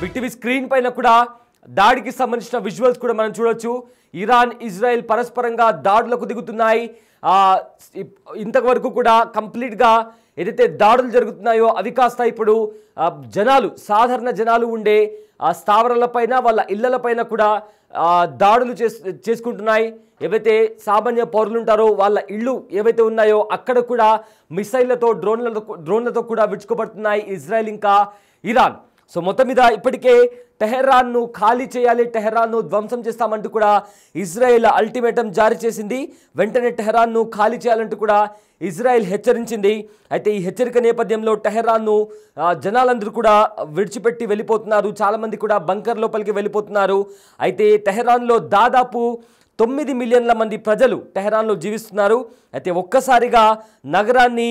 Big TV screen పైన కూడా దాడికి సంబంధించిన విజువల్స్ కూడా మనం చూడొచ్చు. ఇరాన్ ఇజ్రాయెల్ పరస్పరంగా దాడులకు దిగుతున్నాయి. ఇంతవరకు కూడా కంప్లీట్గా ఏదైతే దాడులు జరుగుతున్నాయో అవి కాస్త ఇప్పుడు జనాలు సాధారణ జనాలు ఉండే స్థావరాలపైన వాళ్ళ ఇళ్లపైన కూడా దాడులు చేసుకుంటున్నాయి. ఏవైతే సామాన్య పౌరులు ఉంటారో వాళ్ళ ఇళ్ళు ఏవైతే ఉన్నాయో అక్కడ కూడా మిసైళ్లతో డ్రోన్లతో కూడా విడుచుకోబడుతున్నాయి ఇజ్రాయెల్ ఇంకా ఇరాన్. సో మొత్తం మీద ఇప్పటికే టెహరాన్ను ఖాళీ చేయాలి, టెహరాన్ను ధ్వంసం చేస్తామంటూ కూడా ఇజ్రాయెల్ అల్టిమేటం జారీ చేసింది. వెంటనే టెహరాన్ను ఖాళీ చేయాలంటూ కూడా ఇజ్రాయెల్ హెచ్చరించింది. అయితే ఈ హెచ్చరిక నేపథ్యంలో టెహరాన్ను జనాలందరూ కూడా విడిచిపెట్టి వెళ్ళిపోతున్నారు. చాలామంది కూడా బంకర్ లోపలికి వెళ్ళిపోతున్నారు. అయితే టెహరాన్లో దాదాపు 9 మిలియన్ల మంది ప్రజలు టెహరాన్లో జీవిస్తున్నారు. అయితే ఒక్కసారిగా నగరాన్ని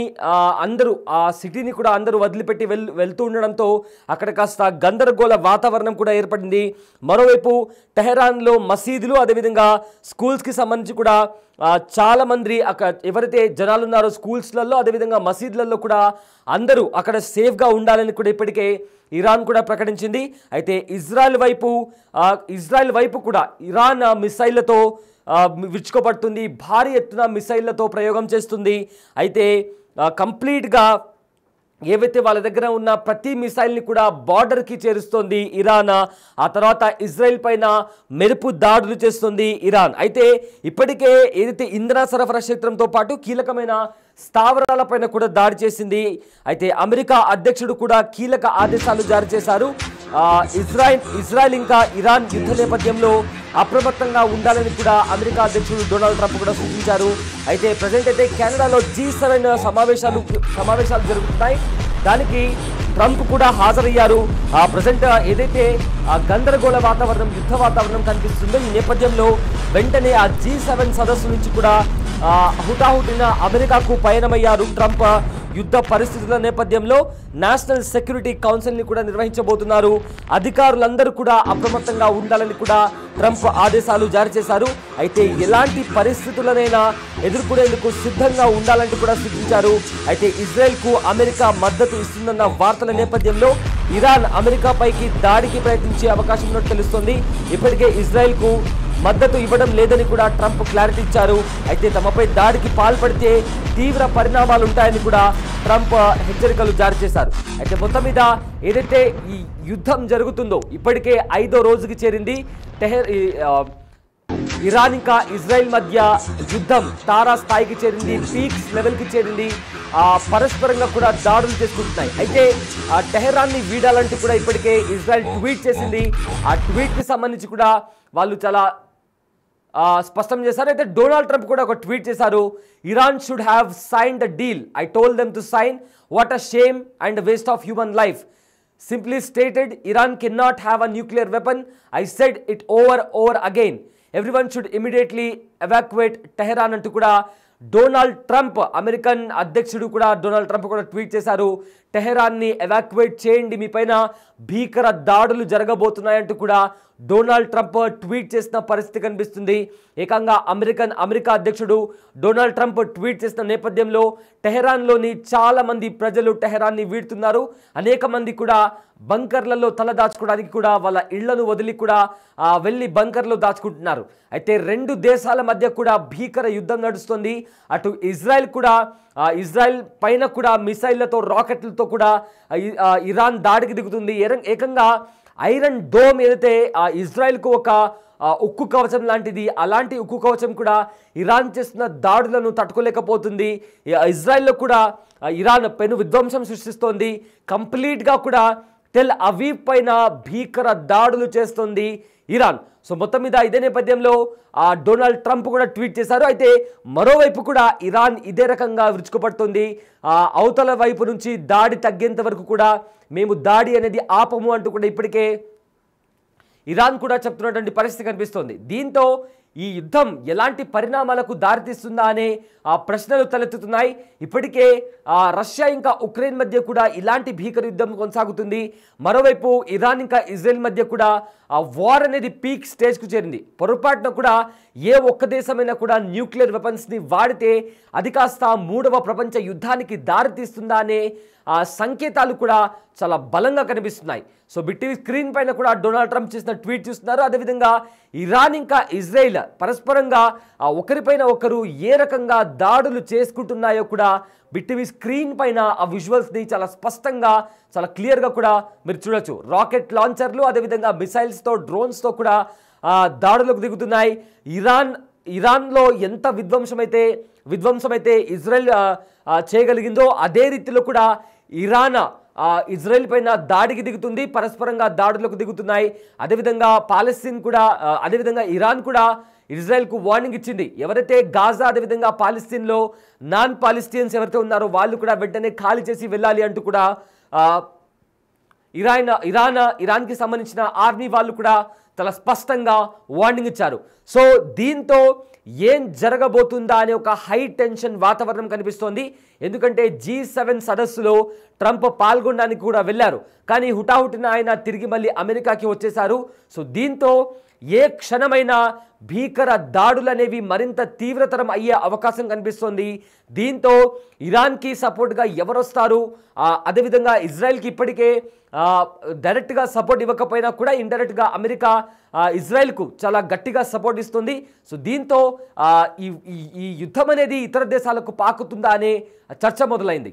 అందరూ ఆ సిటీని కూడా అందరూ వదిలిపెట్టి వెళ్తూ ఉండడంతో అక్కడ కాస్త గందరగోళ వాతావరణం కూడా ఏర్పడింది. మరోవైపు టెహరాన్లో మసీదులు అదేవిధంగా స్కూల్స్కి సంబంధించి కూడా చాలామంది అక్కడ ఎవరైతే జనాలు ఉన్నారో స్కూల్స్లలో అదేవిధంగా మసీదులలో కూడా అందరూ అక్కడ సేఫ్గా ఉండాలని కూడా ఇప్పటికే ఇరాన్ కూడా ప్రకటించింది. అయితే ఇజ్రాయెల్ వైపు కూడా ఇరాన్ మిసైళ్లతో విరుచుకోబడుతుంది, భారీ ఎత్తున మిసైళ్లతో ప్రయోగం చేస్తుంది. అయితే కంప్లీట్గా ఏవైతే వాళ్ళ దగ్గర ఉన్న ప్రతి మిసైల్ని కూడా బార్డర్కి చేరుస్తోంది ఇరాన్. ఆ తర్వాత ఇజ్రాయెల్ పైన మెరుపు దాడులు చేస్తుంది ఇరాన్. అయితే ఇప్పటికే ఏదైతే ఇంధన సరఫరా క్షేత్రంతో పాటు కీలకమైన స్థావరాలపైన కూడా దాడి చేసింది. అయితే అమెరికా అధ్యక్షుడు కూడా కీలక ఆదేశాలు జారీ చేశారు. ఇజ్రాయెల్ ఇంకా ఇరాన్ యుద్ధ నేపథ్యంలో అప్రమత్తంగా ఉండాలని కూడా అమెరికా అధ్యక్షుడు డొనాల్డ్ ట్రంప్ కూడా సూచించారు. అయితే ప్రజెంట్ అయితే కెనడాలో G7 సమావేశాలు జరుగుతున్నాయి. దానికి ట్రంప్ కూడా హాజరయ్యారు. ప్రజెంట్ ఏదైతే గందరగోళ వాతావరణం యుద్ధ వాతావరణం కనిపిస్తుందో ఈ నేపథ్యంలో వెంటనే ఆ G7 సదస్సు నుంచి కూడా హుటాహుటిన అమెరికాకు పయనమయ్యారు ట్రంప్. యుద్ధ పరిస్థితుల నేపథ్యంలో నేషనల్ సెక్యూరిటీ కౌన్సిల్ని కూడా నిర్వహించబోతున్నారు. అధికారులందరూ కూడా అప్రమత్తంగా ఉండాలని కూడా ట్రంప్ ఆదేశాలు జారీ చేశారు. అయితే ఎలాంటి పరిస్థితులనైనా ఎదుర్కొనేందుకు సిద్ధంగా ఉండాలంటూ కూడా సూచించారు. అయితే ఇజ్రాయెల్కు అమెరికా మద్దతు ఇస్తుందన్న వార్తల నేపథ్యంలో ఇరాన్ అమెరికాపైకి దాడికి ప్రయత్నించే అవకాశం ఉన్నట్టు తెలుస్తోంది. ఇప్పటికే ఇజ్రాయెల్కు మద్దతు ఇవ్వడం లేదని కూడా ట్రంప్ క్లారిటీ ఇచ్చారు. అయితే తమపై దాడికి పాల్పడితే తీవ్ర పరిణామాలు ఉంటాయని కూడా ట్రంప్ హెచ్చరికలు జారీ చేశారు. అయితే మొత్తం మీద ఏదైతే ఈ యుద్ధం జరుగుతుందో ఇప్పటికే 5వ రోజుకి చేరింది. ఇరాన్ ఇంకా ఇజ్రాయెల్ మధ్య యుద్ధం తారా స్థాయికి చేరింది, పీక్స్ లెవెల్కి చేరింది. పరస్పరంగా కూడా దాడులు చేసుకుంటున్నాయి. అయితే టెహరాన్ని వీడాలంటూ కూడా ఇప్పటికే ఇజ్రాయెల్ ట్వీట్ చేసింది. ఆ ట్వీట్కి సంబంధించి కూడా వాళ్ళు చాలా స్పష్టం చేశారు. అయితే డొనాల్డ్ ట్రంప్ కూడా ఒక ట్వీట్ చేశారు. Iran should have sign the deal, I told them to sign, what a shame and waste of human life. Simply stated, Iran can not have a nuclear weapon, I said it over again, everyone should immediately evacuate Tehran అంటూ కూడా Donald Trump American అధ్యక్షుడు కూడా Donald Trump కూడా tweet చేశారు. టెహరాన్ని evacuate చేయండి, మీ పైన భీకర దాడులు జరగబోతున్నాయంటూ కూడా డొనాల్డ్ ట్రంప్ ట్వీట్ చేసిన పరిస్థితి కనిపిస్తుంది. ఏకంగా అమెరికా అధ్యక్షుడు డొనాల్డ్ ట్రంప్ ట్వీట్ చేసిన నేపథ్యంలో టెహరాన్లోని చాలా మంది ప్రజలు టెహరాన్ని వీడుతున్నారు. అనేక మంది కూడా బంకర్లలో తల దాచుకోవడానికి కూడా వాళ్ళ ఇళ్లను వదిలి కూడా వెళ్ళి బంకర్లో దాచుకుంటున్నారు. అయితే 2 దేశాల మధ్య కూడా భీకర యుద్ధం నడుస్తుంది. అటు ఇజ్రాయెల్ పైన కూడా మిసైళ్లతో రాకెట్లతో కూడా ఇరాన్ దాడికి దిగుతుంది. ఏకంగా ఐరన్ డోమ్ ఏదైతే ఇజ్రాయెల్కు ఒక ఉక్కు కవచం లాంటిది, అలాంటి ఉక్కు కవచం కూడా ఇరాన్ చేస్తున్న దాడులను తట్టుకోలేకపోతుంది. ఇజ్రాయెల్లో కూడా ఇరాన్ పెను విధ్వంసం సృష్టిస్తోంది. కంప్లీట్గా కూడా టెల్ అవీవ్ పైన భీకర దాడులు చేస్తుంది ఇరాన్. సో మొత్తం మీద ఇదే నేపథ్యంలో డొనాల్డ్ ట్రంప్ కూడా ట్వీట్ చేశారు. అయితే మరోవైపు కూడా ఇరాన్ ఇదే రకంగా విరుచుకుపడుతుంది. అవతల వైపు నుంచి దాడి తగ్గేంత వరకు కూడా మేము దాడి అనేది ఆపము అంటూ కూడా ఇప్పటికే ఇరాన్ కూడా చెప్తున్నటువంటి పరిస్థితి కనిపిస్తోంది. దీంతో ఈ యుద్ధం ఎలాంటి పరిణామాలకు దారితీస్తుందా అనే ప్రశ్నలు తలెత్తుతున్నాయి. ఇప్పటికే రష్యా ఇంకా ఉక్రెయిన్ మధ్య కూడా ఇలాంటి భీకర యుద్ధం కొనసాగుతుంది. మరోవైపు ఇరాన్ ఇంకా ఇజ్రాయెల్ మధ్య కూడా ఆ వార్ అనేది పీక్ స్టేజ్కు చేరింది. పొరపాటున కూడా ఏ ఒక్క దేశమైనా కూడా న్యూక్లియర్ వెపన్స్ని వాడితే అది కాస్త మూడవ ప్రపంచ యుద్ధానికి దారితీస్తుందా అనే సంకేతాలు కూడా చాలా బలంగా కనిపిస్తున్నాయి. సో బిట్టీవీ స్క్రీన్ పైన కూడా డొనాల్డ్ ట్రంప్ చేసిన ట్వీట్ చూస్తున్నారు. అదేవిధంగా ఇరాన్ ఇంకా ఇజ్రాయిల్ పరస్పరంగా ఒకరిపైన ఒకరు ఏ రకంగా దాడులు చేసుకుంటున్నాయో కూడా బిట్టీవీ స్క్రీన్ పైన ఆ విజువల్స్ని చాలా స్పష్టంగా చాలా క్లియర్గా కూడా మీరు చూడొచ్చు. రాకెట్ లాంచర్లు అదేవిధంగా మిసైల్స్తో డ్రోన్స్తో కూడా దాడులకు దిగుతున్నాయి. ఇరాన్లో ఎంత విధ్వంసమైతే ఇజ్రాయెల్ చేయగలిగిందో అదే రీతిలో కూడా ఇజ్రాయెల్ పైన దాడికి దిగుతుంది, పరస్పరంగా దాడులకు దిగుతున్నాయి. అదేవిధంగా అదేవిధంగా ఇరాన్ కూడా ఇజ్రాయెల్కు వార్నింగ్ ఇచ్చింది. ఎవరైతే గాజా అదేవిధంగా పాలస్తీన్లో నాన్ పాలస్తీన్స్ ఎవరైతే ఉన్నారో వాళ్ళు కూడా వెంటనే ఖాళీ చేసి వెళ్ళాలి అంటూ కూడా ఇరాన్కి సంబంధించిన ఆర్మీ వాళ్ళు కూడా చాలా స్పష్టంగా వార్నింగ్ ఇచ్చారు. సో దీంతో ఏం జరగబోతుందా అనే ఒక హై టెన్షన్ వాతావరణం కనిపిస్తోంది. ఎందుకంటే G7 సదస్సులో ట్రంప్ పాల్గొనడానికి కూడా వెళ్ళారు, కానీ హుటాహుటిన ఆయన తిరిగి మళ్ళీ అమెరికాకి వచ్చేశారు. సో దీంతో ఏ క్షణమైనా భీకర దాడులు అనేవి మరింత తీవ్రతరం అయ్యే అవకాశం కనిపిస్తోంది. దీంతో ఇరాన్కి సపోర్ట్గా ఎవరొస్తారు, అదేవిధంగా ఇజ్రాయెల్కి ఇప్పటికే డైరెక్ట్గా సపోర్ట్ ఇవ్వకపోయినా కూడా ఇండైరెక్ట్గా అమెరికా ఇజ్రాయెల్కు చాలా గట్టిగా సపోర్ట్ ఇస్తుంది. సో దీంతో ఈ యుద్ధం అనేది ఇతర దేశాలకు పాకుతుందా అనే చర్చ మొదలైంది.